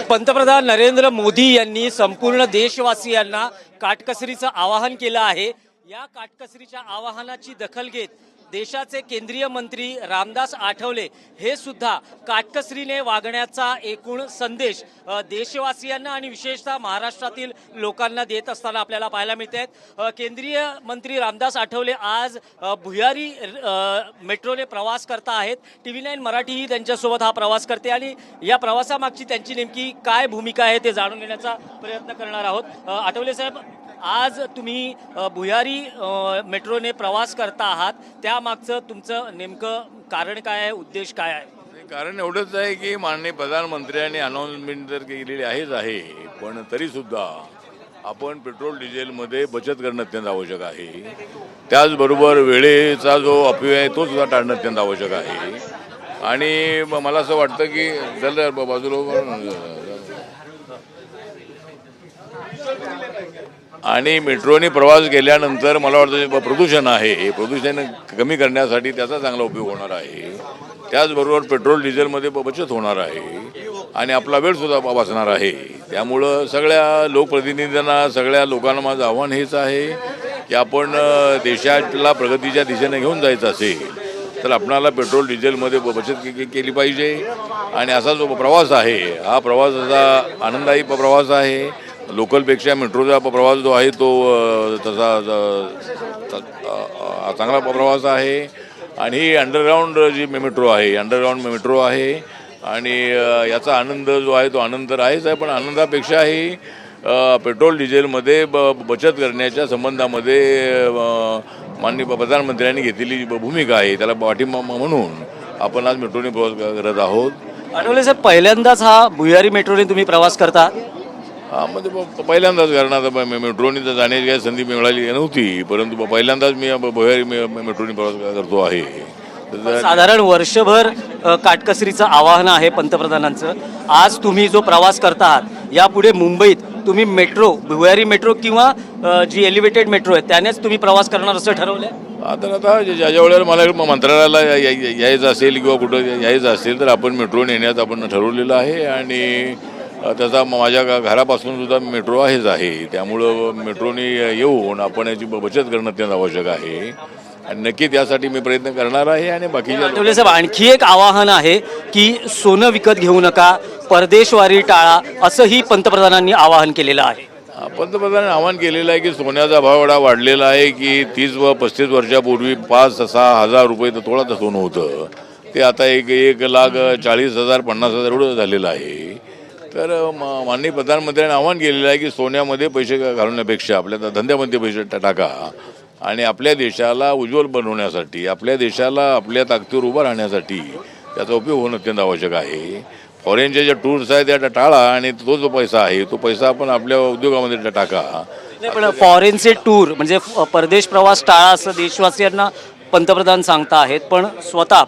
पंतप्रधान नरेंद्र मोदी यांनी संपूर्ण देशवासियांना काटकसरीचं आवाहन केलं आहे। या काटकसरीच्या आवाहनाची दखल घेत देशाचे केंद्रीय मंत्री रामदास आठवले हे सुद्धा काटकसरीने वागण्याचा एकूण संदेश देशवासियांना आणि विशेषतः महाराष्ट्रातील लोकांना देत असताना आपल्याला पाहायला मिळते। केंद्रीय मंत्री रामदास आठवले आज भुयारी मेट्रोने प्रवास करता आहेत। TV9 मराठी ही त्यांच्यासोबत हा प्रवास करते आणि या प्रवासामागची त्यांची नेमकी काय भूमिका आहे ते जाणून घेण्याचा प्रयत्न करणार आहोत। आठवले साहेब, आज तुम्ही भुयारी मेट्रोने प्रवास करता आहात, त्यामागचं तुमचं नेमकं कारण काय आहे, उद्देश काय आहे? कारण एवढंच आहे की माननीय प्रधानमंत्र्यांनी अनाउन्समेंट तर केलेली आहे, पण तरीसुद्धा आपण पेट्रोल डिझेलमध्ये बचत करणं अत्यंत आवश्यक आहे। त्याचबरोबर वेळेचा जो अपव्यय आहे तो सुद्धा टाळणं अत्यंत आवश्यक आहे। आणि मला असं वाटतं की जर बाजूला आणि मेट्रोने प्रवास केल्यानंतर मला वाटतं प्रदूषण आहे, प्रदूषण कमी करण्यासाठी त्याचा चांगला उपयोग होणार आहे। त्याचबरोबर पेट्रोल डिझेलमध्ये बचत होणार आहे आणि आपला वेळसुद्धा वाचणार आहे। त्यामुळं सगळ्या लोकप्रतिनिधींना, सगळ्या लोकांना माझं आव्हान हेच आहे की आपण देशाला प्रगतीच्या दिशेने घेऊन जायचं असेल तर आपणाला पेट्रोल डिझेलमध्ये बचत केली पाहिजे। आणि असा जो प्रवास आहे हा प्रवासाचा आनंददायी प्रवास आहे। लोकलपेक्षा मेट्रोचा प्रवास जो आहे तो तसा चांगला प्रवास आहे। आणि ही अंडरग्राऊंड जी मेट्रो आहे आणि याचा आनंद जो आहे तो आनंद तर आहेच आहे, पण आनंदापेक्षाही पेट्रोल डिझेलमध्ये बचत करण्याच्या संबंधामध्ये माननीय प्रधानमंत्र्यांनी घेतलेली भूमिका आहे त्याला पाठिंबा म्हणून आपण आज मेट्रोने प्रवास करत आहोत। आठवले साहेब, पहिल्यांदाच हा भुयारी मेट्रोने तुम्ही प्रवास करता? म्हणजे पहिल्यांदाच करणार मेट्रोने तर जाण्याची काही संधी मिळाली नव्हती, परंतु पहिल्यांदाच मी भुयारी मेट्रोने प्रवास करतो आहे। साधारण वर्षभर काटकसरीचं आवाहन आहे पंतप्रधानांचं। आज तुम्ही जो प्रवास करता आहात यापुढे मुंबईत तुम्ही मेट्रो, भुयारी मेट्रो किंवा जी एलिव्हेटेड मेट्रो आहे त्यानेच तुम्ही प्रवास करणार असं ठरवलंय? आता ज्या वेळेला मला मंत्रालयाला यायचं असेल किंवा कुठं यायचं असेल तर आपण मेट्रो नेण्याचं आपण ठरवलेलं आहे। आणि त्याचा माझ्या घरापासून सुद्धा मेट्रो आहे, त्यामुळं मेट्रोने येऊन आपण याची बचत करणं अत्यंत आवश्यक आहे आणि नक्की त्यासाठी मी प्रयत्न करणार आहे। आणि बाकीच्या आठवले साहेब, आणखी एक आवाहन आहे की सोनं विकत घेऊ नका, परदेशवारी टाळा, असंही पंतप्रधानांनी आवाहन केलेलं आहे। पंतप्रधानांनी आवाहन केलेलं आहे की सोन्याचा भाव एवढा वाढलेला आहे की 30 व 35 वर्षापूर्वी 5-6 हजार रुपये तर थोडं सोनं होतं, ते आता 1,40,000 50,000 एवढं झालेलं आहे। तर माननीय प्रधानमंत्र्यांनी आवाहन केलेलं आहे की सोन्यामध्ये पैसे घालवण्यापेक्षा आपल्या धंद्यामध्ये पैसे टाका आणि आपल्या देशाला उज्ज्वल बनवण्यासाठी, आपल्या देशाला आपल्या ताकदीवर उभं राहण्यासाठी त्याचा उपयोग होणं अत्यंत आवश्यक आहे। फॉरेनचे जे टूर्स आहेत त्या टाळा आणि तो जो पैसा आहे तो पैसा आपण आपल्या उद्योगामध्ये टाका। पण फॉरेनचे टूर म्हणजे परदेश प्रवास टाळा असं देशवासियांना पंतप्रधान सांगता आहेत, पण स्वतः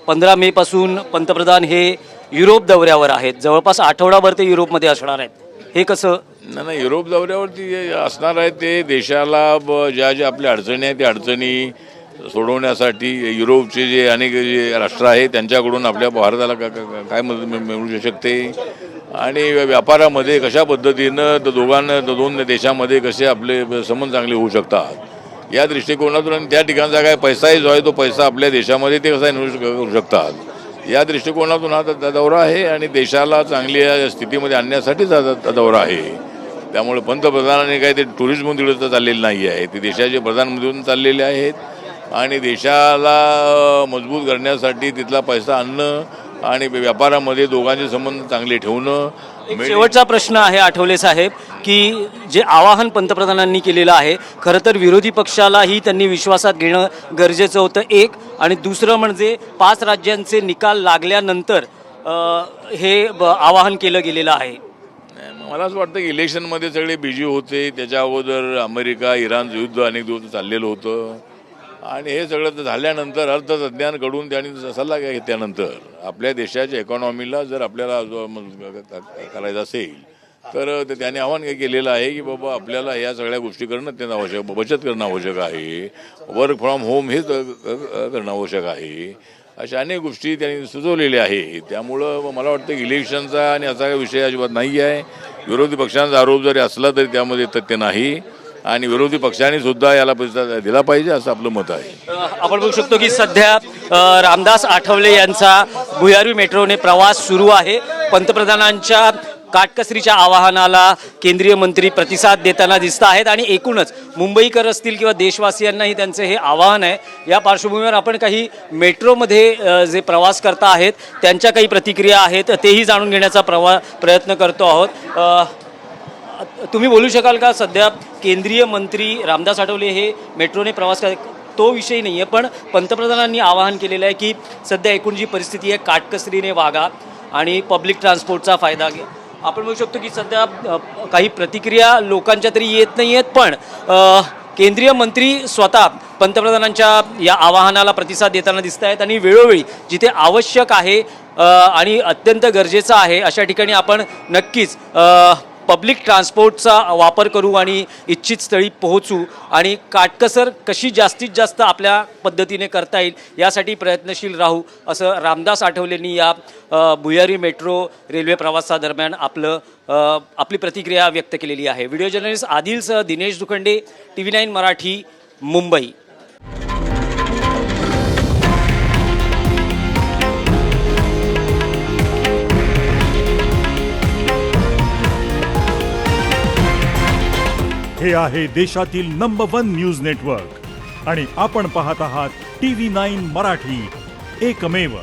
15 मे पासून पंतप्रधान हे युरोप दौऱ्यावर आहेत, जवळपास आठवडाभर ते युरोपमध्ये असणार आहेत, हे कसं? नाही, युरोप दौऱ्यावरती असणार आहे ते देशाला ज्या आपल्या अडचणी आहेत त्या अडचणी सोडवण्यासाठी युरोपचे जे अनेक जे राष्ट्र आहेत त्यांच्याकडून आपल्या भारताला काय मदत मिळू शकते आणि व्यापारामध्ये कशा पद्धतीनं दोन देशामध्ये कसे आपले संबंध चांगले होऊ शकतात या दृष्टिकोनातून आणि त्या ठिकाणचा काय पैसाही जो आहे तो पैसा आपल्या देशामध्ये ते कसा इन्व्हेस्ट करू शकतात या दृष्टिकोनातून हा दौरा आहे आणि देशाला चांगल्या स्थितीमध्ये आणण्यासाठीच हा दौरा आहे। त्यामुळे पंतप्रधानांनी काही ते टुरिस्ट म्हणून तिकडे चाललेलं नाही आहे, ते देशाचे प्रधानमंत्री म्हणून चाललेले आहेत आणि देशाला मजबूत करण्यासाठी तिथला पैसा आणणं आणि व्यापारामध्ये दोघांचे संबंध चांगले ठेवणं। शेवटचा प्रश्न आहे आठवले साहेब की जे आवाहन पंतप्रधानांनी केलेलं आहे, खरं तर विरोधी पक्षालाही त्यांनी विश्वासात घेणं गरजेचं होतं, एक, आणि दुसरं म्हणजे 5 राज्यांचे निकाल लागल्यानंतर हे आवाहन केलं गेलेलं आहे। मला असं वाटतं की इलेक्शनमध्ये सगळे बिझी होते, त्याच्या अगोदर अमेरिका इराणचं युद्ध अनेक दिवस चाललेलं होतं आणि हे सगळं झाल्यानंतर अर्थतज्ञांकडून त्यांनी सल्ला घेतल्यानंतर आपल्या देशाच्या इकॉनॉमीला जर आपल्याला करायचं असेल तर त्याने आव्हान काय केलेलं आहे की बाबा आपल्याला या सगळ्या गोष्टी करणं अत्यंत आवश्यक, बचत करणं आवश्यक आहे, वर्क फ्रॉम होम हेच करणं आवश्यक आहे अशा अनेक गोष्टी त्यांनी सुचवलेल्या आहे. त्यामुळं मला वाटतं की इलेक्शनचा आणि असा काही विषय अजिबात नाही आहे. विरोधी पक्षांचा आरोप जरी असला तरी त्यामध्ये तथ्य नाही आणि विरोधी पक्षांनी सुद्धा याला प्रतिसाद दिला पाहिजे असं आपलं मत आहे. आपण बघू शकतो की सध्या रामदास आठवले यांचा भुयारी मेट्रोने प्रवास सुरू आहे. पंतप्रधानांच्या काटकसरीच्या आवाहनाला केंद्रीय मंत्री प्रतिसाद देताना दिसत आहेत आणि एकूणच मुंबईकर असतील किंवा देशवासियांनाही त्यांचे हे आवाहन आहे. या पार्श्वभूमीवर आपण काही मेट्रोमध्ये जे प्रवास करता आहेत त्यांच्या काही प्रतिक्रिया आहेत तेही जाणून घेण्याचा प्रयत्न करतो आहोत. तुम्ही बोलू शकाल का, सध्या केंद्रीय मंत्री रामदास आठवले हे मेट्रोने प्रवास तो विषय नाही आहे, पण पंतप्रधानांनी आवाहन केलेलं आहे की सध्या एकूण जी परिस्थिती आहे काटकसरीने वागा आणि पब्लिक ट्रान्सपोर्टचा फायदा घ्या. आपण बघू शकतो की सध्या काही प्रतिक्रिया लोकांच्या तरी येत नाही आहेत, पण केंद्रीय मंत्री स्वतः पंतप्रधानांच्या या आवाहनाला प्रतिसाद देताना दिसत आहेत आणि वेळोवेळी जिथे आवश्यक आहे आणि अत्यंत गरजेचं आहे अशा ठिकाणी आपण नक्कीच पब्लिक ट्रान्सपोर्टचा वापर करू आणि इच्छित स्थळी पोहोचू आणि काटकसर कशी जास्तीत जास्त आपल्या पद्धतीने करता येईल यासाठी प्रयत्नशील राहू, असं रामदास आठवलेंनी या भुयारी मेट्रो रेल्वे प्रवासादरम्यान आपली प्रतिक्रिया व्यक्त केलेली आहे. व्हिडिओ जर्नलिस्ट आदिलसह दिनेश दुखंडे, TV9 मराठी, मुंबई. हे आहे देशातील नंबर 1 न्यूज नेटवर्क आणि आपण पाहत आहात TV9 मराठी, एकमेव.